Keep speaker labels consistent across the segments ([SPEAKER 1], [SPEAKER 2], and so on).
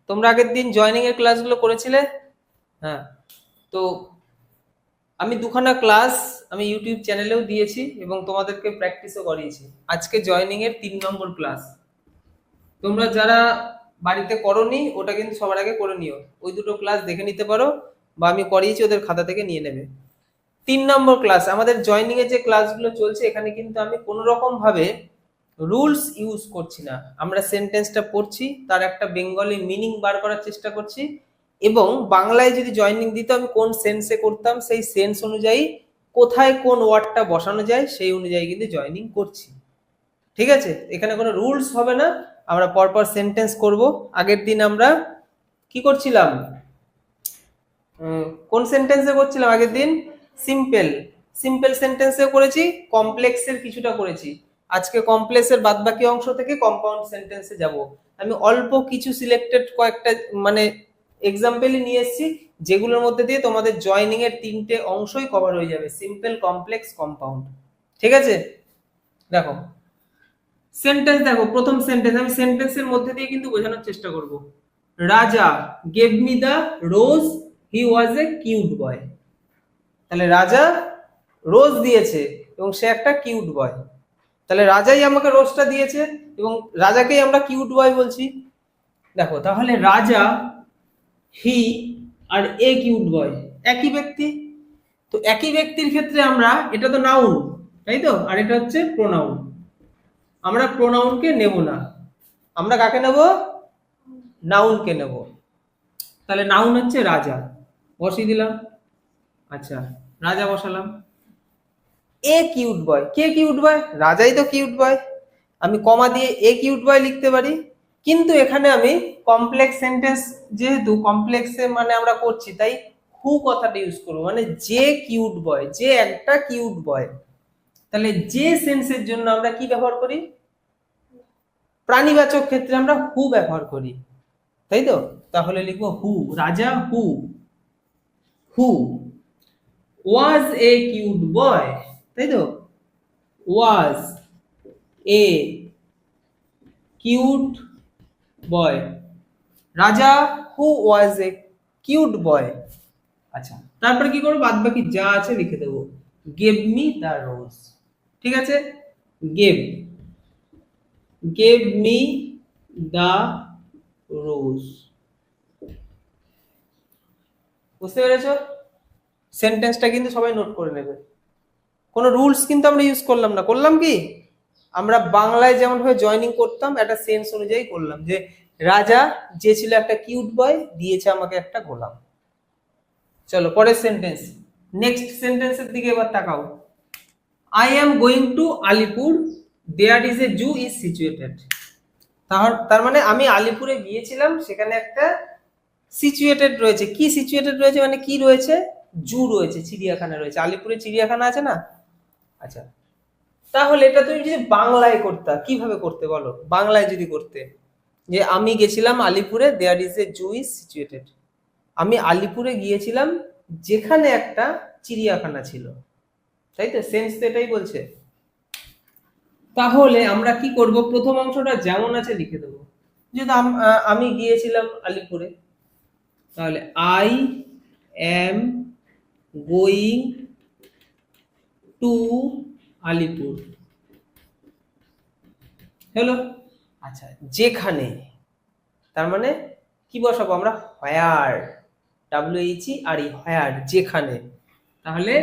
[SPEAKER 1] তোমরা আগের দিন জয়েনিং এর ক্লাসগুলো করেছিলে? হ্যাঁ, তো আমি দুখানা ক্লাস আমি ইউটিউব চ্যানেলেও দিয়েছি এবং তোমাদেরকে প্র্যাকটিসও করিয়েছি। আজকে জয়েনিং এর 3 নম্বর ক্লাস। তোমরা যারা বাড়িতে করোনি ওটা কিন্তু সবার আগে করে নিও, ওই দুটো ক্লাস দেখে নিতে পারো বা আমি করিয়েছি ওদের খাতা থেকে নিয়ে নেবে। 3 নম্বর ক্লাস আমাদের জয়েনিং এর যে ক্লাসগুলো চলছে, এখানে কিন্তু আমি কোনো রকম ভাবে রুলস ইউজ করছি না। আমরা সেন্টেন্সটা পড়ছি, তার একটা বেঙ্গলি মিনিং বার করার চেষ্টা করছি এবং বাংলায় যদি জয়েনিং দিত আমি কোন সেন্সে করতাম সেই সেন্স অনুযায়ী কোথায় কোন ওয়ার্ডটা বসানো যায় সেই অনুযায়ী কিন্তু জয়েনিং করছি। ঠিক আছে, এখানে কোনো রুলস হবে না, আমরা পরপর সেন্টেন্স করব। আগের দিন আমরা কি করছিলাম, কোন সেন্টেন্সে করছিলাম আগের দিন? সিম্পল সিম্পল সেন্টেন্সে করেছি, কমপ্লেক্সের কিছুটা করেছি। আজকে কমপ্লেক্সের বাদবাকি অংশ থেকে কম্পাউন্ড সেন্টেন্সে যাব। আমি অল্প কিছু সিলেক্টেড কয়েকটা মানে এক্সাম্পলই নিয়ে এসেছি, যেগুলোর মধ্যে দিয়ে তোমাদের জয়েনিং এর 3টে অংশই কভার হয়ে যাবে, সিম্পল, কমপ্লেক্স, কম্পাউন্ড। ঠিক আছে, দেখো সেন্টেন্স, দেখো প্রথম সেন্টেন্স, আমি সেন্টেন্সের মধ্যে দিয়ে কিন্তু বোঝানোর চেষ্টা করব। রাজা gave me the rose, he was A cute বয়। তাহলে রাজা রোজ দিয়েছে এবং সে একটা কিউট বয়। তাহলে রাজাই আমাকে রোজটা দিয়েছে এবং রাজাকেই আমরা কিউট বয় বলছি। দেখো তাহলে রাজা, হি আর এ কিউট বয় একই ব্যক্তি। তো একই ব্যক্তির ক্ষেত্রে আমরা, এটা তো নাউন তাই তো, আর এটা হচ্ছে প্রোনাউন। আমরা প্রোনাউনকে নেব না, আমরা কাকে নেব? নাউনকে নেব। তাহলে নাউন হচ্ছে রাজা, বসিয়ে দিলাম। আচ্ছা, রাজা বসালাম। এ কিউট বয়, কে কিউট বয়? রাজাই তো কিউট বয়, আমি কমা দিয়ে এ কিউট বয় লিখতে পারি। কিন্তু এখানে আমি কমপ্লেক্স সেন্টেন্স, যেহেতু কমপ্লেক্সে মানে আমরা করছি, তাই হু কথাটা ইউজ করবো, মানে যে কিউট বয়, যে একটা কিউট বয়। তাহলে যে সেন্সের জন্য আমরা কি ব্যবহার করি? প্রাণীবাচক ক্ষেত্রে আমরা হু ব্যবহার করি, তাই তো। তাহলে লিখবো হু, রাজা হু, হু ওয়াজ এ কিউট বয়, তাই তো, ওয়াজ এ কিউট বয়। রাজা হু ওয়াজ এ কিউট বয়। আচ্ছা, তারপরে কি করবো? বাদ বাকি যা আছে লিখে দেবো। গেভ মি দ্য রোজ, ঠিক আছে, gave, gave me the rose. বুঝতে পেরেছো? সেন্টেন্সটা কিন্তু সবাই নোট করে নেবে। কোনো রুলস কিন্তু আমরা ইউজ করলাম না। করলাম কি, আমরা বাংলায় যেমন ভাবে জয়েনিং করতাম একটা সেন্স অনুযায়ী করলাম, যে রাজা যে ছিল একটা কিউট বয়, দিয়েছে আমাকে একটা গোলাম। চলো পরের সেন্টেন্স, নেক্সট সেন্টেন্সের দিকে এবার তাকাও। I am going to Alipur, there is a zoo is situated. তার মানে আমি আলিপুরে গিয়েছিলাম, সেখানে একটা সিচুয়েটেড রয়েছে। কি সিচুয়েটেড রয়েছে মানে কি রয়েছে? জু রয়েছে, চিড়িয়াখানা রয়েছে। আলিপুরে চিড়িয়াখানা আছে না? আচ্ছা, তাহলে এটা তুমি যদি বাংলায় করতে, কিভাবে করতে বলো? বাংলায় যদি করতে, যে আমি গেছিলাম আলিপুরে, there is a zoo is situated. আমি আলিপুরে গিয়েছিলাম যেখানে একটা চিড়িয়াখানা ছিল, তাই তো, সেন্স তো এটাই বলছে। তাহলে আমরা কি করব? প্রথম অংশটা যেমন আছে লিখে দেবো। যেহেতু আমি গিয়েছিলাম আলিপুরে, তাহলে I am going to Alipur হলো। আচ্ছা, যেখানে, তার মানে কি বসাবো আমরা? হোয়ার, WHERE, হোয়ার, যেখানে। তাহলে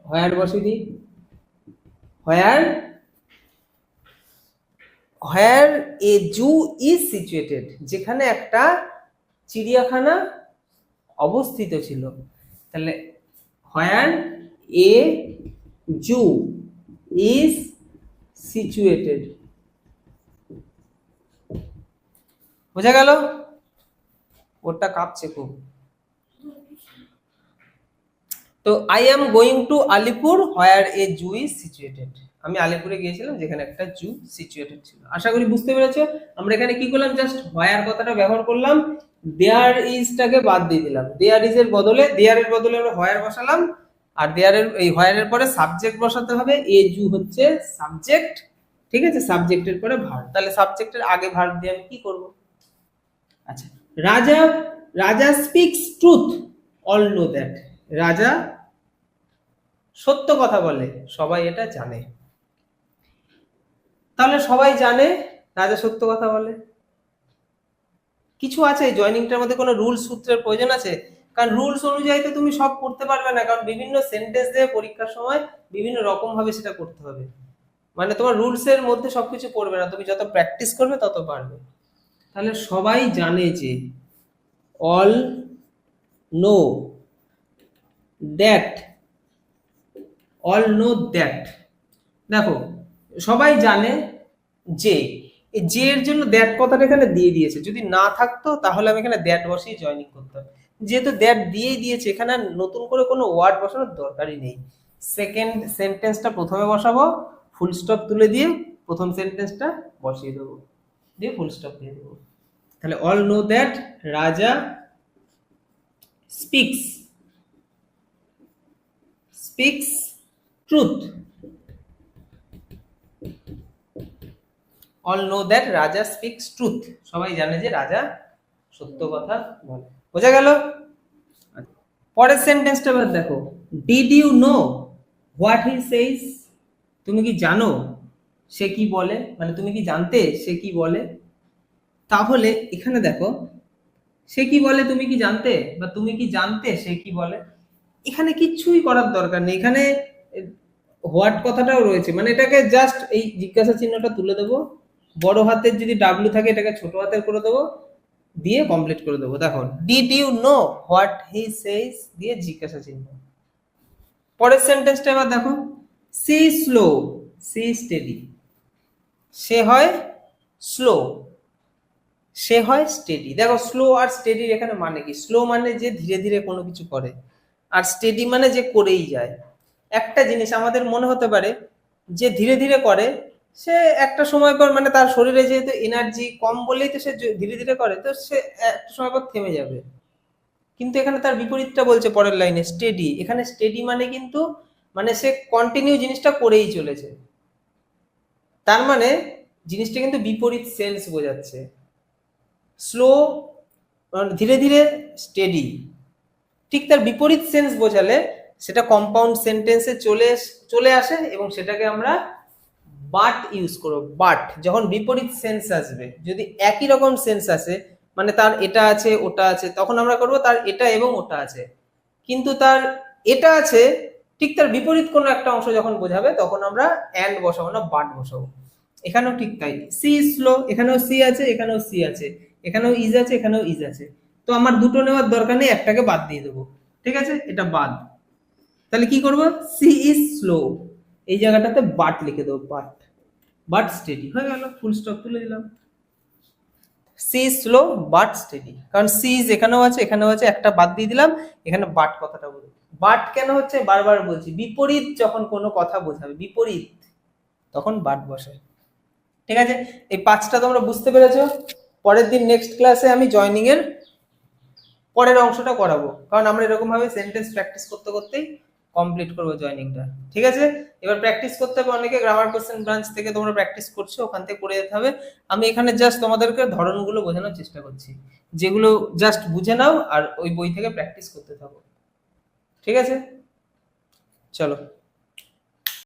[SPEAKER 1] হোয়ার বসিয়ে দিই। হোয়ার, হোয়ার এ জু ইজ সিচুয়েটেড, যেখানে একটা চিড়িয়াখানা অবস্থিত ছিল। তাহলে হোয়ার এ জু ইজ সিচুয়েটেড। বোঝা গেল? ওটা কাঁপছে খুব। তো I am going to Alipur where a zoo is situated. আমি আলিপুরে গিয়েছিলাম যেখানে একটা জু সিচুয়েটেড ছিল। আশা করি বুঝতে পেরেছো। আমরা এখানে কি করলাম? জাস্ট হোয়ার কথাটা ব্যবহার করলাম, দেয়ার ইজটাকে বাদ দিয়ে দিলাম। দেয়ার ইজ এর বদলে, দেয়ার এর বদলে আমরা হোয়ার বসালাম, আর দেয়ার এর, এই হোয়ার এর পরে সাবজেক্ট বসাতে হবে। এ জু হচ্ছে সাবজেক্ট, ঠিক আছে, সাবজেক্টের পরে ভার্ব। তাহলে সাবজেক্টের আগে ভার্ব দিয়ে আমি কি করব? আচ্ছা, রাজা রাজা speaks truth, all know that. রাজা সত্য কথা বলে, সবাই এটা জানে। তাহলে সবাই জানে রাজা সত্য কথা বলে। কিছু আছে জয়নিংটার মধ্যে, কোনো রুলস সূত্রের প্রয়োজন আছে? কারণ রুলস অনুযায়ী তো তুমি সব করতে পারবে না, কারণ বিভিন্ন সেন্টেন্স দিয়ে পরীক্ষার সময় বিভিন্ন রকম ভাবে সেটা করতে হবে। মানে তোমার রুলস এর মধ্যে সবকিছু পড়বে না, তুমি যত প্র্যাকটিস করবে তত পারবে। তাহলে সবাই জানে যে, all know that, all know that. দেখো সবাই জানে যে, এই যে এর জন্য দ্যাট কথাটা এখানে দিয়ে দিয়েছে, যদি না থাকতো তাহলে আমি এখানে দ্যাট বসিয়ে জয়েনিং করতাম। যেহেতু দ্যাট দিয়েই দিয়েছে, এখানে আর নতুন করে কোনো ওয়ার্ড বসানোর দরকারই নেই। সেকেন্ড সেন্টেন্সটা প্রথমে বসাবো, ফুল স্টপ তুলে দিয়ে প্রথম সেন্টেন্সটা বসিয়ে দেবো, দিয়ে ফুল স্টপ দিয়ে দেবো। তাহলে অল নো দ্যাট রাজা speaks speaks truth, all know that রাজা স্পিক্স ট্রুথ। সবাই জানে যে রাজা সত্য কথা বলে। বোঝা গেল? পরের সেন্টেন্সটা এবার দেখো, did you know what he says. তুমি কি জানো সে কি বলে, মানে তুমি কি জানতে সে কি বলে? তাহলে এখানে দেখো, সে কি বলে তুমি কি জানতে, বা তুমি কি জানতে সে কি বলে। এখানে কিচ্ছুই করার দরকার নেই, এখানে হোয়াট কথাটাও রয়েছে, মানে এটাকে জাস্ট এই জিজ্ঞাসা চিহ্নটা তুলে দেবো, বড় হাতের যদি ডাব্লিউ থাকে এটাকে ছোট হাতের করে দেবো, দিয়ে কমপ্লিট করে দেবো। দেখো, did you know what he says দিয়ে জিজ্ঞাসা চিহ্ন। পরের সেন্টেন্সটা এবার দেখো, সি স্লো সি স্টেডি। সে হয় স্লো, সে হয় স্টেডি। দেখো স্লো আর স্টেডির এখানে মানে কি? স্লো মানে যে ধীরে ধীরে কোনো কিছু করে, আর স্টেডি মানে যে করেই যায়। একটা জিনিস আমাদের মনে হতে পারে যে ধীরে ধীরে করে, সে একটা সময় পর, মানে তার শরীরে যেহেতু এনার্জি কম বলেই তো সে ধীরে ধীরে করে, তো সে একটা সময় পর থেমে যাবে। কিন্তু এখানে তার বিপরীতটা বলছে পরের লাইনে, স্টেডি। এখানে স্টেডি মানে কিন্তু, মানে সে কন্টিনিউ জিনিসটা করেই চলেছে। তার মানে জিনিসটা কিন্তু বিপরীত সেন্স বোঝাচ্ছে। স্লো ধীরে ধীরে, স্টেডি ঠিক তার বিপরীত সেন্স বোঝালে সেটা কম্পাউন্ড সেন্টেন্সে চলে আসে, এবং সেটাকে আমরা বাট ইউজ করব। বাট যখন বিপরীত সেন্স আসবে, যদি একই রকম সেন্স আসে, মানে তার এটা আছে ওটা আছে, তখন আমরা করব তার এটা এবং ওটা আছে। কিন্তু তার এটা আছে ঠিক তার বিপরীত কোনো একটা অংশ যখন বোঝাবে, তখন আমরা অ্যান্ড বসাবো না, বাট বসাবো। এখানেও ঠিক তাই, সি স্লো, এখানেও সি আছে এখানেও সি আছে, এখানেও ইজ আছে এখানেও ইজ আছে। তো আমার দুটো নেওয়ার দরকার নেই, একটাকে বাদ দিয়ে দেবো। ঠিক আছে, এটা বাদ। তাহলে কি করব, সি ইজ স্লো, এই জায়গাটাতে বাট লিখে দেবো, বাট। বাট স্টেডি হয়ে গেল, ফুল স্টপ তুলে দিলাম। সি স্লো বাট স্টেডি, কারণ সি ইজ এখানেও আছে এখানেও আছে, একটা বাদ দিয়ে দিলাম, এখানে বাট কথাটা বলি। বাট কেন হচ্ছে বারবার বলছি, বিপরীত যখন কোনো কথা বোঝাবে, বিপরীত, তখন বাট বসে। ঠিক আছে, এই পাঁচটা তোমরা বুঝতে পেরেছো। পরের দিন নেক্সট ক্লাসে আমি জয়নিং এর পরের অংশটা করাবো, কারণ আমরা এরকম ভাবে সেন্টেন্স প্র্যাকটিস করতে করতেই কমপ্লিট করবো জয়নিংটা। ঠিক আছে, এবার প্র্যাকটিস করতে হবে, অনেকে গ্রামার কোশ্চেন ব্রাঞ্চ থেকে তোমরা প্র্যাকটিস করছো, ওখান থেকে করে যেতে হবে। আমি এখানে জাস্ট তোমাদেরকে ধরনগুলো বোঝানোর চেষ্টা করছি, যেগুলো জাস্ট বুঝে নাও আর ওই বই থেকে প্র্যাকটিস করতে থাকো। ঠিক আছে, চলো।